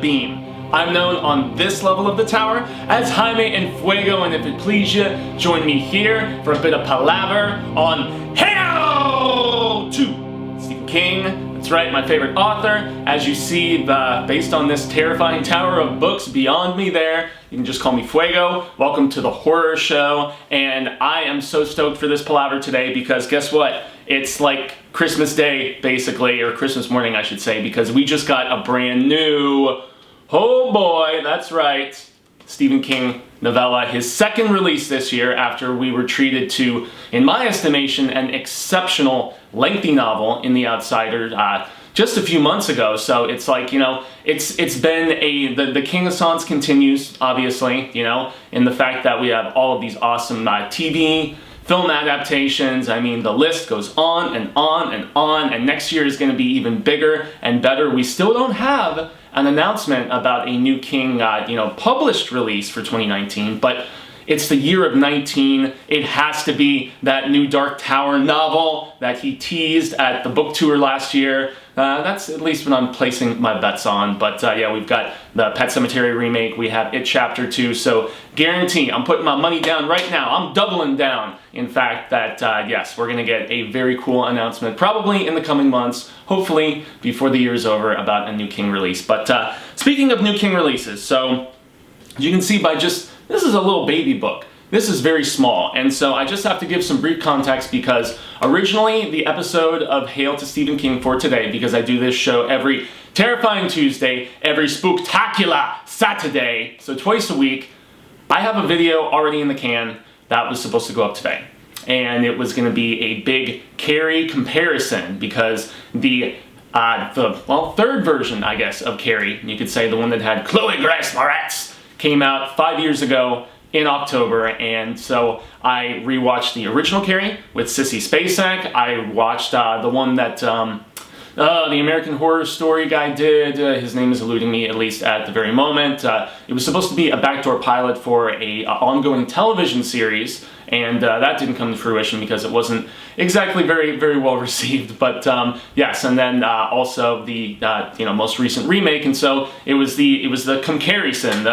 beam. I'm known on this level of the tower as Jaime and Fuego, and if it please you, join me here for a bit of palaver on Hail to Stephen King. That's right, my favorite author. As you see, based on this terrifying tower of books beyond me there, you can just call me Fuego. Welcome to the horror show, and I am so stoked for this palaver today because guess what? It's like Christmas Day, basically, or Christmas morning, I should say, because we just got a brand new, oh boy, that's right, Stephen King novella, his second release this year after we were treated to, in my estimation, an exceptional lengthy novel in The Outsider just a few months ago. So it's like, you know, it's been the King-assance continues, obviously, you know, in the fact that we have all of these awesome TV, film adaptations. I mean, the list goes on and on and on, and next year is going to be even bigger and better. We still don't have an announcement about a new King, published release for 2019, but it's the year of 19. It has to be that new Dark Tower novel that he teased at the book tour last year. That's at least what I'm placing my bets on. But yeah, we've got the Pet Sematary remake. We have It Chapter 2. So guarantee, I'm putting my money down right now. I'm doubling down, in fact, that yes, we're going to get a very cool announcement probably in the coming months, hopefully before the year's over, about a new King release. But speaking of new King releases, so as you can see by just, this is a little baby book. This is very small, and so I just have to give some brief context because originally the episode of Hail to Stephen King for today, because I do this show every terrifying Tuesday, every spooktacular Saturday, so twice a week, I have a video already in the can that was supposed to go up today. And it was going to be a big Carrie comparison because the third version, I guess, of Carrie, you could say the one that had Chloe Grace Moretz, came out 5 years ago in October, and so I rewatched the original Carrie with Sissy Spacek. I watched the one that the American Horror Story guy did. His name is eluding me, at least at the very moment. It was supposed to be a backdoor pilot for a ongoing television series, and that didn't come to fruition because it wasn't exactly very well received. But yes, and then also the most recent remake, and so it was the comparison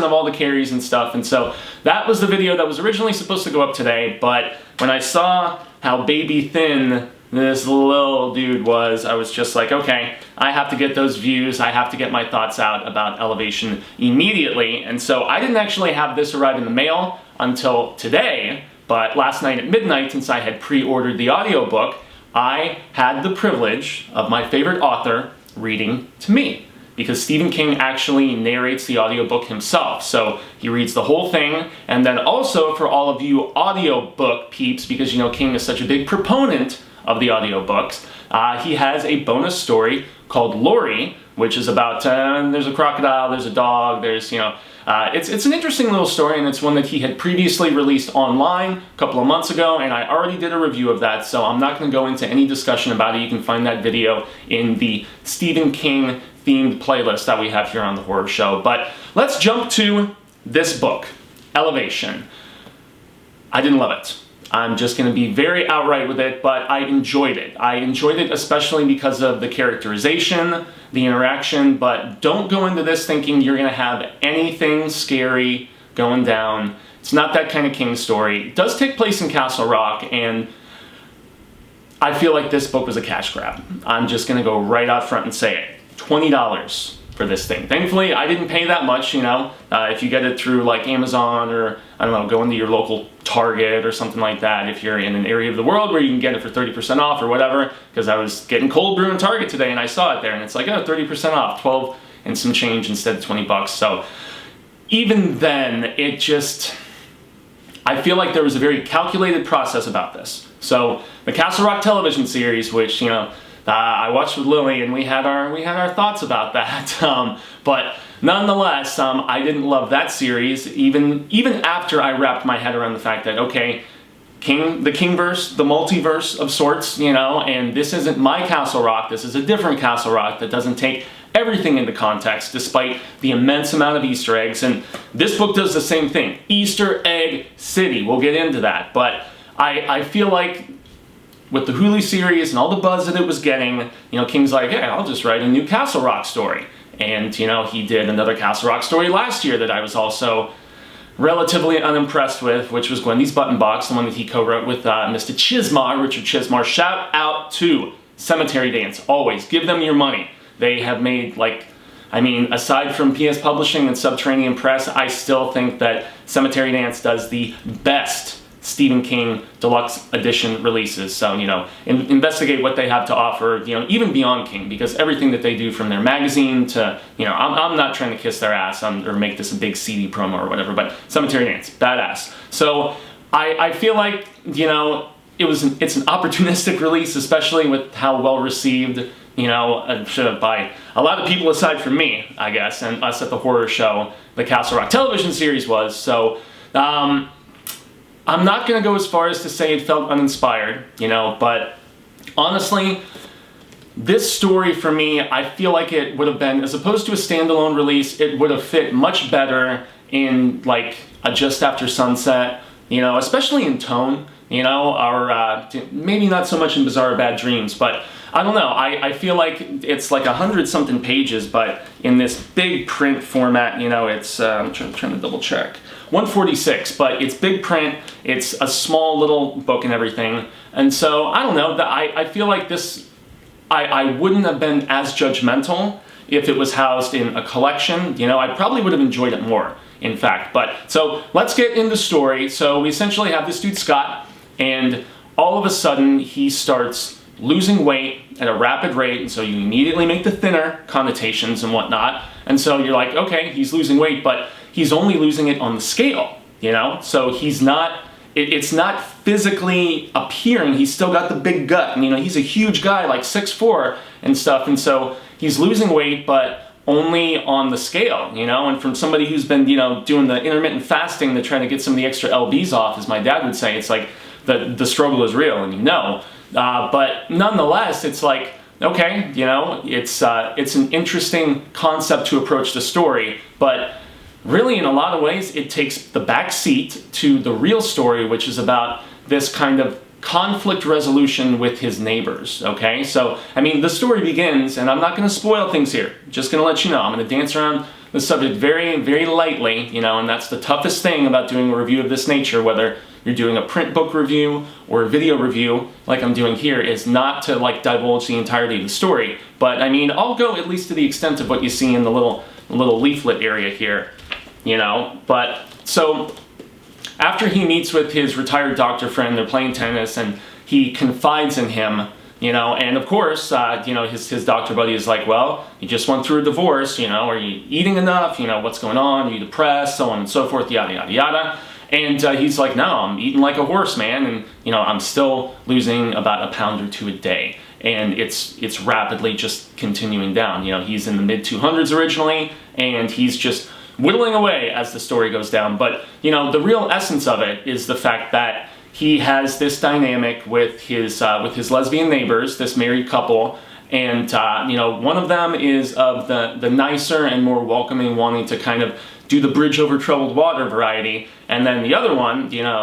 of all the Carries and stuff, and so that was the video that was originally supposed to go up today. But when I saw how baby thin this little dude was, I was just like, okay, I have to get those views, I have to get my thoughts out about Elevation immediately. And so I didn't actually have this arrive in the mail until today, but last night at midnight, since I had pre-ordered the audiobook, I had the privilege of my favorite author reading to me, because Stephen King actually narrates the audiobook himself. So he reads the whole thing, and then also for all of you audiobook peeps, because you know King is such a big proponent of the audiobooks, he has a bonus story called Lori, which is about, there's a crocodile, there's a dog, there's, it's an interesting little story, and it's one that he had previously released online a couple of months ago, and I already did a review of that, so I'm not going to go into any discussion about it. You can find that video in the Stephen King themed playlist that we have here on the Horror Show. But let's jump to this book, Elevation. I didn't love it. I'm just going to be very outright with it, but I enjoyed it. I enjoyed it especially because of the characterization, the interaction, but don't go into this thinking you're going to have anything scary going down. It's not that kind of King story. It does take place in Castle Rock, and I feel like this book was a cash grab. I'm just going to go right out front and say it. $20 for this thing. Thankfully, I didn't pay that much, if you get it through like Amazon or, I don't know, go into your local Target or something like that, if you're in an area of the world where you can get it for 30% off or whatever, because I was getting cold brew in Target today and I saw it there and it's like, oh, 30% off, 12 and some change instead of 20 bucks. So even then, it just, I feel like there was a very calculated process about this. So the Castle Rock television series, which, I watched with Lily, and we had our thoughts about that. But nonetheless, I didn't love that series, even after I wrapped my head around the fact that, okay, the Kingverse, the multiverse of sorts, and this isn't my Castle Rock, this is a different Castle Rock that doesn't take everything into context, despite the immense amount of Easter eggs. And this book does the same thing. Easter Egg City, we'll get into that. But I feel like with the Hulu series and all the buzz that it was getting, King's like, hey, I'll just write a new Castle Rock story. And, you know, he did another Castle Rock story last year that I was also relatively unimpressed with, which was Gwendy's Button Box, the one that he co-wrote with Mr. Chismar, Richard Chismar. Shout out to Cemetery Dance. Always. Give them your money. They have made, like, I mean, aside from PS Publishing and Subterranean Press, I still think that Cemetery Dance does the best Stephen King Deluxe Edition releases. So, you know, investigate what they have to offer, you know, even beyond King, because everything that they do from their magazine to, you know, I'm not trying to kiss their ass or make this a big CD promo or whatever, but Cemetery Dance, badass. So I feel like, you know, it's an opportunistic release, especially with how well received, you know, by a lot of people aside from me, I guess, and us at the horror show, the Castle Rock television series was. So, I'm not going to go as far as to say it felt uninspired, you know, but honestly, this story for me, I feel like it would have been, as opposed to a standalone release, it would have fit much better in, like, a Just After Sunset, you know, especially in tone, you know, or maybe not so much in Bizarre Bad Dreams, but I don't know, I feel like it's like 100-something pages, but in this big print format, you know, it's, I'm trying to double check. 146, but it's big print, it's a small little book and everything, and so, I don't know, I feel like this, I wouldn't have been as judgmental if it was housed in a collection, you know, I probably would have enjoyed it more, in fact, but, so, let's get into the story. So, we essentially have this dude, Scott, and all of a sudden, he starts losing weight at a rapid rate, and so you immediately make the thinner connotations and whatnot, and so you're like, okay, he's losing weight, but he's only losing it on the scale, you know? So he's not, it's not physically appearing, he's still got the big gut, and you know, he's a huge guy, like 6'4" and stuff, and so he's losing weight, but only on the scale, you know? And from somebody who's been, you know, doing the intermittent fasting to try to get some of the extra LBs off, as my dad would say, it's like, the struggle is real, and you know. But nonetheless, it's like, okay, you know, it's an interesting concept to approach the story, but really in a lot of ways it takes the back seat to the real story, which is about this kind of conflict resolution with his neighbors, okay? So, I mean, the story begins, and I'm not going to spoil things here, just going to let you know, I'm going to dance around the subject very, very lightly, you know, and that's the toughest thing about doing a review of this nature, whether you're doing a print book review or a video review, like I'm doing here, is not to, like, divulge the entirety of the story. But, I mean, I'll go at least to the extent of what you see in the little leaflet area here, you know? But, so, after he meets with his retired doctor friend, they're playing tennis, and he confides in him, you know, and of course, you know, his doctor buddy is like, well, you just went through a divorce, you know, are you eating enough, you know, what's going on, are you depressed, so on and so forth, yada, yada, yada. And he's like, no, I'm eating like a horse, man, and, you know, I'm still losing about 1 pound or 2 a day, and it's rapidly just continuing down. You know, he's in the mid-200s originally, and he's just whittling away as the story goes down. But, you know, the real essence of it is the fact that he has this dynamic with his lesbian neighbors, this married couple, and, you know, one of them is of the nicer and more welcoming, wanting to kind of do the bridge over troubled water variety, and then the other one, you know,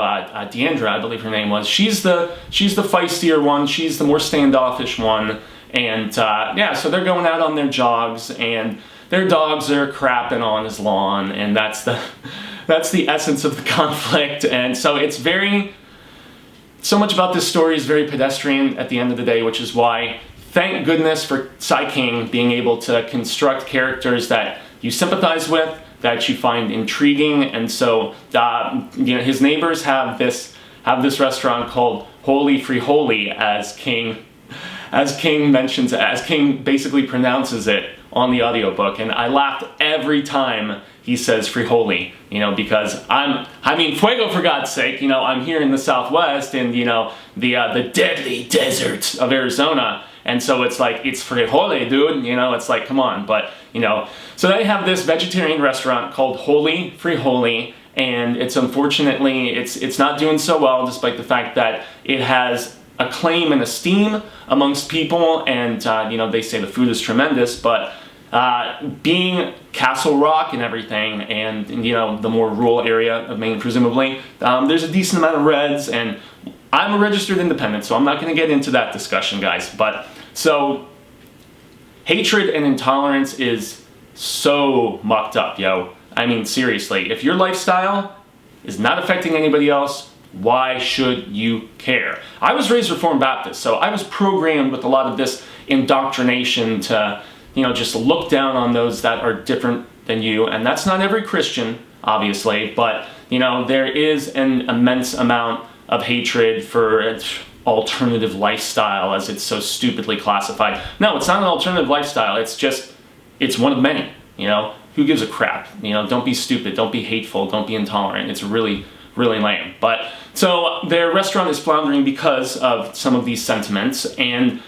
Deandra, I believe her name was, she's the feistier one, she's the more standoffish one, and yeah, so they're going out on their jogs, and their dogs are crapping on his lawn, and that's the essence of the conflict. And so it's so much about this story is very pedestrian at the end of the day, which is why, thank goodness for Sai King being able to construct characters that you sympathize with, that you find intriguing. And so, you know, his neighbors have this restaurant called Holy Free Holy, as King mentions, as King basically pronounces it on the audiobook, and I laughed every time he says Frijoles, you know, because I mean, Fuego, for God's sake, you know, I'm here in the Southwest in, you know, the deadly desert of Arizona, and so it's like, it's Frijoles, dude, you know, it's like, come on. But, you know, so they have this vegetarian restaurant called Holy Frijoles, and it's unfortunately, it's not doing so well, despite the fact that it has acclaim and esteem amongst people, and you know, they say the food is tremendous, but being Castle Rock and everything, and you know, the more rural area of Maine presumably, there's a decent amount of reds, and I'm a registered independent, so I'm not going to get into that discussion, guys. But so hatred and intolerance is so mucked up, yo. I mean, seriously, if your lifestyle is not affecting anybody else, why should you care? I was raised Reformed Baptist, so I was programmed with a lot of this indoctrination to, you know, just look down on those that are different than you. And that's not every Christian, obviously, but, you know, there is an immense amount of hatred for alternative lifestyle, as it's so stupidly classified. No, it's not an alternative lifestyle. It's just, it's one of many, you know? Who gives a crap? You know, don't be stupid, don't be hateful, don't be intolerant. It's really, really lame. But, so their restaurant is floundering because of some of these sentiments, and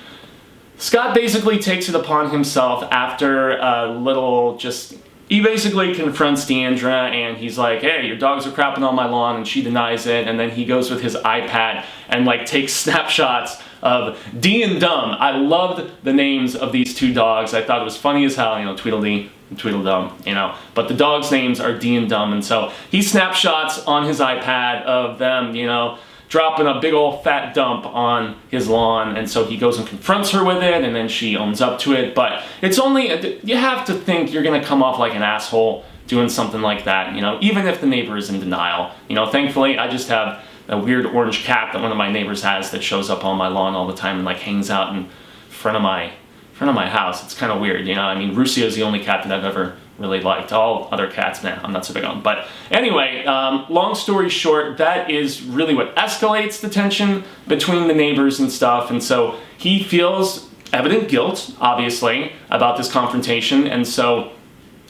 Scott basically takes it upon himself after a little just... He basically confronts Deandra and he's like, hey, your dogs are crapping on my lawn, and she denies it, and then he goes with his iPad and like takes snapshots of D and Dumb. I loved the names of these two dogs. I thought it was funny as hell, you know, Tweedledee and Tweedledum, you know, but the dogs' names are D and Dumb, and so he snapshots on his iPad of them, you know, dropping a big old fat dump on his lawn, and so he goes and confronts her with it, and then she owns up to it. But it's only, you have to think you're gonna come off like an asshole doing something like that, you know, even if the neighbor is in denial. You know, thankfully I just have a weird orange cat that one of my neighbors has that shows up on my lawn all the time and like hangs out in front of my house. It's kind of weird, you know. I mean, Russio's the only cat that I've ever really liked. All other cats, man, I'm not so big on. But anyway, long story short, that is really what escalates the tension between the neighbors and stuff. And so he feels evident guilt, obviously, about this confrontation. And so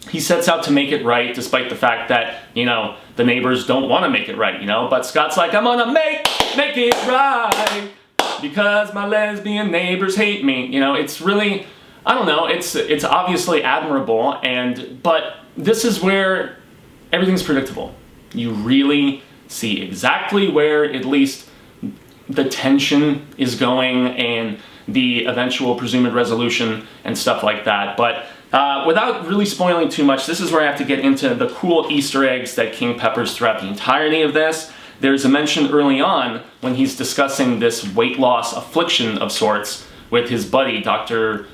he sets out to make it right, despite the fact that, you know, the neighbors don't want to make it right, you know. But Scott's like, I'm gonna make it right because my lesbian neighbors hate me. You know, it's really... I don't know, it's obviously admirable, but this is where everything's predictable. You really see exactly where at least the tension is going and the eventual presumed resolution and stuff like that. But without really spoiling too much, this is where I have to get into the cool Easter eggs that King peppers throughout the entirety of this. There's a mention early on when he's discussing this weight loss affliction of sorts with his buddy, Dr.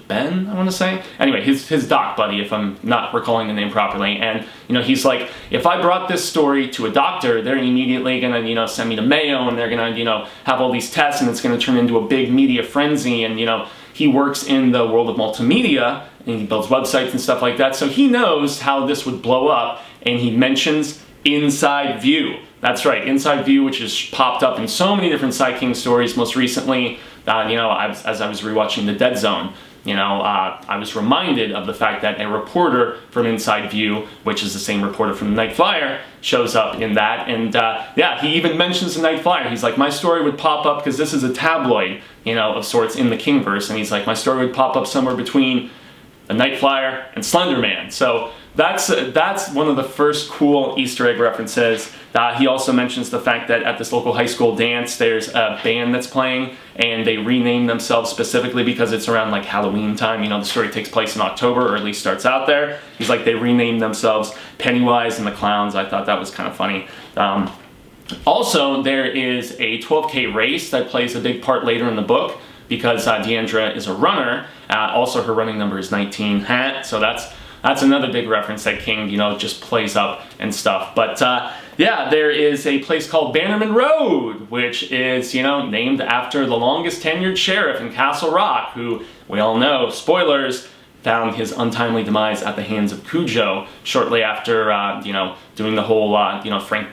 Ben, I want to say. Anyway, his doc buddy, if I'm not recalling the name properly. And, you know, he's like, if I brought this story to a doctor, they're immediately gonna, you know, send me to Mayo, and they're gonna, you know, have all these tests, and it's gonna turn into a big media frenzy. And, you know, he works in the world of multimedia, and he builds websites and stuff like that, so he knows how this would blow up, and he mentions Inside View. That's right, Inside View, which has popped up in so many different Sai King stories. Most recently, you know, as I was rewatching The Dead Zone, you know, I was reminded of the fact that a reporter from Inside View, which is the same reporter from the Night Flyer, shows up in that. And yeah, he even mentions the Night Flyer. He's like, my story would pop up, because this is a tabloid, you know, of sorts in the Kingverse, and he's like, my story would pop up somewhere between the Night Flyer and Slender Man. So that's one of the first cool Easter egg references. He also mentions the fact that at this local high school dance, there's a band that's playing, and they rename themselves specifically because it's around like Halloween time. You know, the story takes place in October, or at least starts out there. He's like, they renamed themselves Pennywise and the Clowns. I thought that was kind of funny. Also, there is a 12K race that plays a big part later in the book, because Deandra is a runner. Also, her running number is 19. So that's another big reference that King, you know, just plays up and stuff. But yeah, there is a place called Bannerman Road, which is, you know, named after the longest tenured sheriff in Castle Rock, who we all know, spoilers, found his untimely demise at the hands of Cujo shortly after, you know, doing the whole, you know, Frank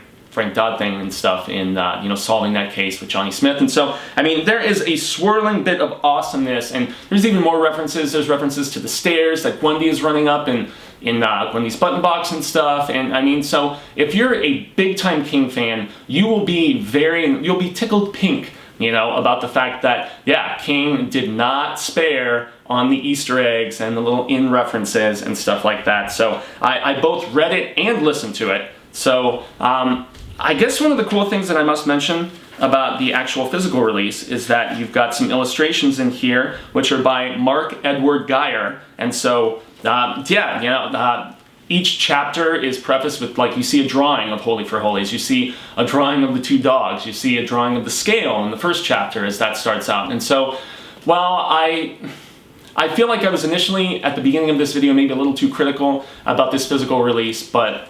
Dodd thing and stuff in, you know, solving that case with Johnny Smith. And so, I mean, there is a swirling bit of awesomeness, and there's even more references. There's references to the stairs that Gwendy is running up in Gwendy's button box and stuff. And I mean, so if you're a big-time King fan, you'll be tickled pink, you know, about the fact that, yeah, King did not spare on the Easter eggs and the little in references and stuff like that. So I both read it and listened to it. So I guess one of the cool things that I must mention about the actual physical release is that you've got some illustrations in here, which are by Mark Edward Geyer. And so, yeah, you know, each chapter is prefaced with, like, you see a drawing of Holy for Holies, you see a drawing of the two dogs, you see a drawing of the scale in the first chapter as that starts out. And so, while I I feel like I was initially, at the beginning of this video, maybe a little too critical about this physical release, but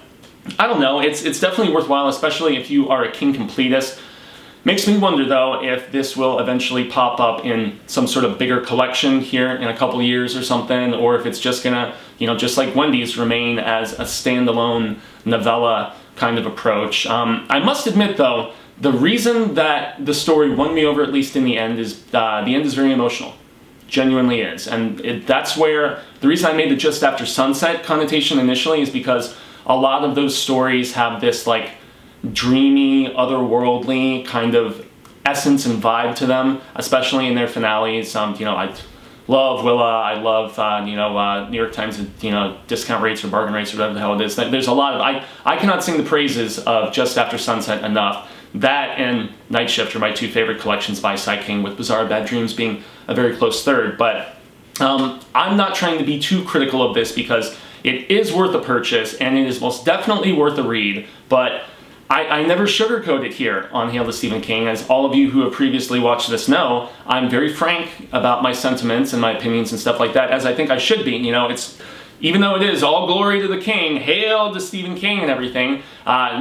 I don't know, it's definitely worthwhile, especially if you are a King completist. Makes me wonder though if this will eventually pop up in some sort of bigger collection here in a couple years or something, or if it's just gonna, you know, just like Wendy's, remain as a standalone novella kind of approach. I must admit though, the reason that the story won me over, at least in the end, is the end is very emotional. Genuinely is. And that's where, the reason I made the just after sunset connotation initially is because a lot of those stories have this like dreamy, otherworldly kind of essence and vibe to them, especially in their finales. You know, I love Willa, I love, you know, New York Times, you know, discount rates or bargain rates or whatever the hell it is. There's a lot of, I cannot sing the praises of Just After Sunset enough. That and Night Shift are my two favorite collections by Sai King, with Bizarre Bad Dreams being a very close third. But I'm not trying to be too critical of this because it is worth a purchase and it is most definitely worth a read. But I never sugarcoat it here on Hail to Stephen King. As all of you who have previously watched this know, I'm very frank about my sentiments and my opinions and stuff like that, as I think I should be. You know, it's, even though it is all glory to the King, hail to Stephen King and everything,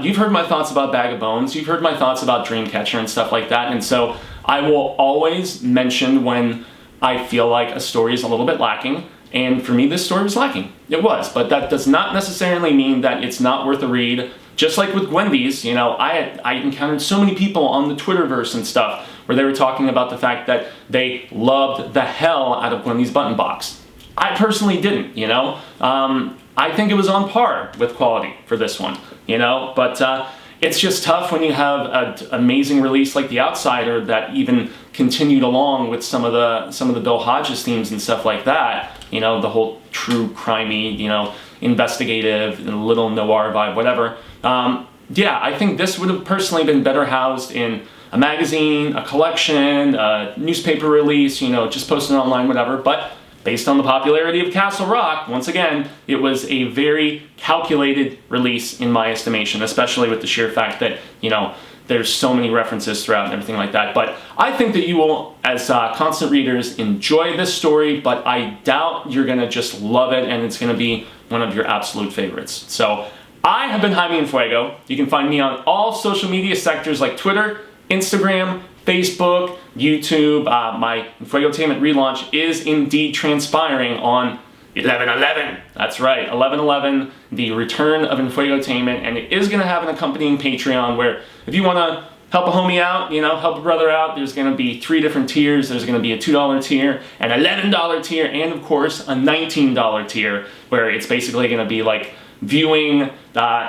you've heard my thoughts about Bag of Bones, you've heard my thoughts about Dreamcatcher and stuff like that, and so I will always mention when I feel like a story is a little bit lacking, and for me this story was lacking. It was, but that does not necessarily mean that it's not worth a read. Just like with Wendy's, you know, I encountered so many people on the Twitterverse and stuff where they were talking about the fact that they loved the hell out of Wendy's Button Box. I personally didn't, you know. I think it was on par with quality for this one, you know, but it's just tough when you have an amazing release like The Outsider that even continued along with some of the Bill Hodges themes and stuff like that, you know, the whole true crimey, you know, investigative, little noir vibe, whatever. Yeah, I think this would have personally been better housed in a magazine, a collection, a newspaper release, you know, just posted online, whatever. But based on the popularity of Castle Rock, once again, it was a very calculated release in my estimation, especially with the sheer fact that, you know, there's so many references throughout and everything like that. But I think that you will, as constant readers, enjoy this story, but I doubt you're gonna just love it and it's gonna be one of your absolute favorites. So I have been Jaime and Fuego. You can find me on all social media sectors like Twitter, Instagram, Facebook, YouTube. My Fuegotainment relaunch is indeed transpiring on 11/11. That's right, 11/11, the return of Fuegotainment, and it is going to have an accompanying Patreon where if you want to help a homie out, you know, help a brother out, there's going to be 3 different tiers. There's going to be a $2 tier, an $11 tier, and of course a $19 tier where it's basically going to be like viewing,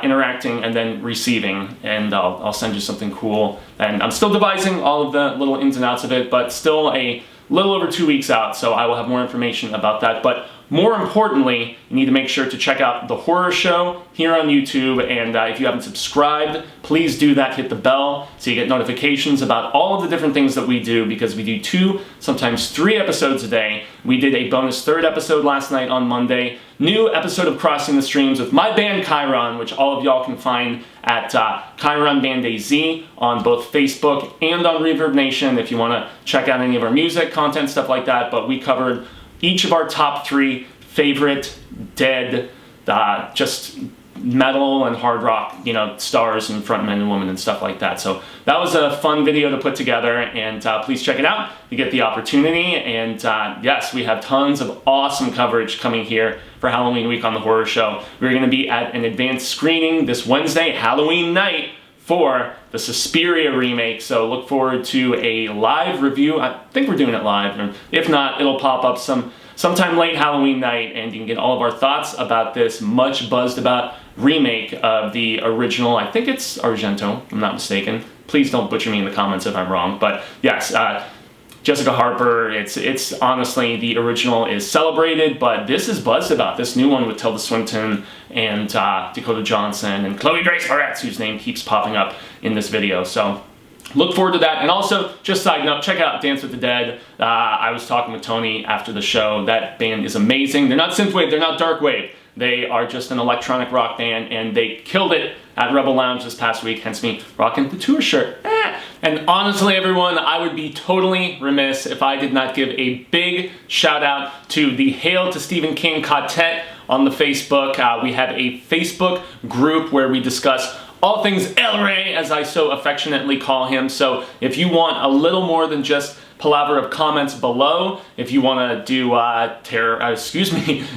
interacting, and then receiving, and I'll send you something cool. And I'm still devising all of the little ins and outs of it, but still a little over 2 weeks out, so I will have more information about that. But more importantly, you need to make sure to check out The Horror Show here on YouTube, and if you haven't subscribed, please do that. Hit the bell so you get notifications about all of the different things that we do, because we do 2, sometimes 3 episodes a day. We did a bonus 3rd episode last night on Monday. New episode of Crossing the Streams with my band Chiron, which all of y'all can find at Chiron Band AZ on both Facebook and on Reverb Nation if you want to check out any of our music, content, stuff like that. But we covered each of our top 3 favorite dead, just metal and hard rock, you know, stars and frontmen and women and stuff like that. So that was a fun video to put together, and please check it out if you get the opportunity. And yes, we have tons of awesome coverage coming here for Halloween week on The Horror Show. We're going to be at an advanced screening this Wednesday, Halloween night, for the Suspiria remake, so look forward to a live review. I think we're doing it live, and if not, it'll pop up sometime late Halloween night, and you can get all of our thoughts about this much buzzed about remake of the original. I think it's Argento, if I'm not mistaken. Please don't butcher me in the comments if I'm wrong, but yes, Jessica Harper, it's honestly, the original is celebrated, but this is buzzed about. This new one with Tilda Swinton and Dakota Johnson and Chloe Grace Moretz, whose name keeps popping up in this video. So look forward to that. And also, just side note, check out Dance with the Dead. I was talking with Tony after the show. That band is amazing. They're not synthwave, they're not dark wave. They are just an electronic rock band, and they killed it at Rebel Lounge this past week, hence me rocking the tour shirt. And honestly, everyone, I would be totally remiss if I did not give a big shout out to the Hail to Stephen King Ka-Tet on the Facebook. We have a Facebook group where we discuss all things El Rey, as I so affectionately call him. So if you want a little more than just palaver of comments below, if you want to do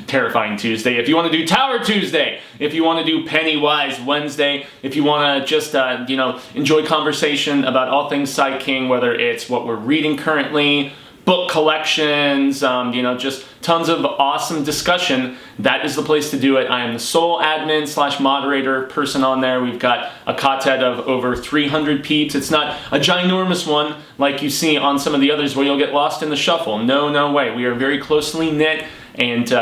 Terrifying Tuesday, if you want to do Tower Tuesday, if you want to do Pennywise Wednesday, if you want to just enjoy conversation about all things Sai King, whether it's what we're reading currently, book collections, just tons of awesome discussion, that is the place to do it. I am the sole admin / moderator person on there. We've got a Ka-Tet of over 300 peeps. It's not a ginormous one like you see on some of the others where you'll get lost in the shuffle. No way. We are very closely knit, and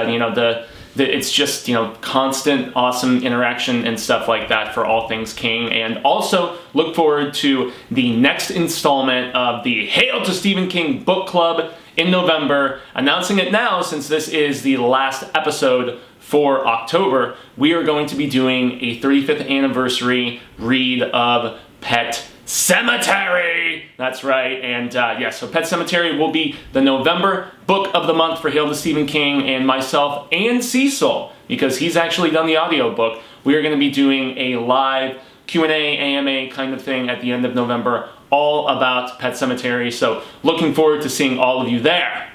it's just, constant awesome interaction and stuff like that for all things King. And also look forward to the next installment of the Hail to Stephen King Book Club in November. Announcing it now, since this is the last episode for October, we are going to be doing a 35th anniversary read of Pet Sematary! That's right, and so Pet Sematary will be the November book of the month for Hail to Stephen King, and myself and Cecil, because he's actually done the audiobook. We are going to be doing a live Q&A, AMA kind of thing at the end of November, all about Pet Sematary, so looking forward to seeing all of you there.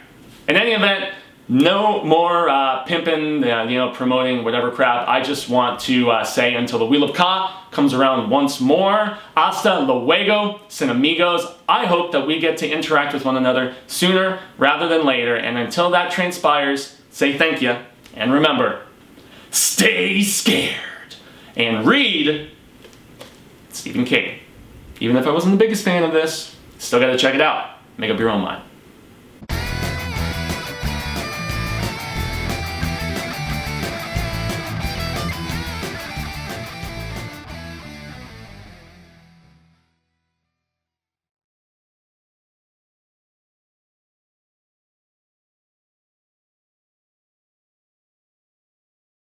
In any event, no more pimping, promoting whatever crap. I just want to say, until the Wheel of Ka comes around once more, hasta luego, sin amigos. I hope that we get to interact with one another sooner rather than later, and until that transpires, say thank you, and remember, stay scared, and read Stephen King. Even if I wasn't the biggest fan of this, still gotta check it out. Make up your own mind.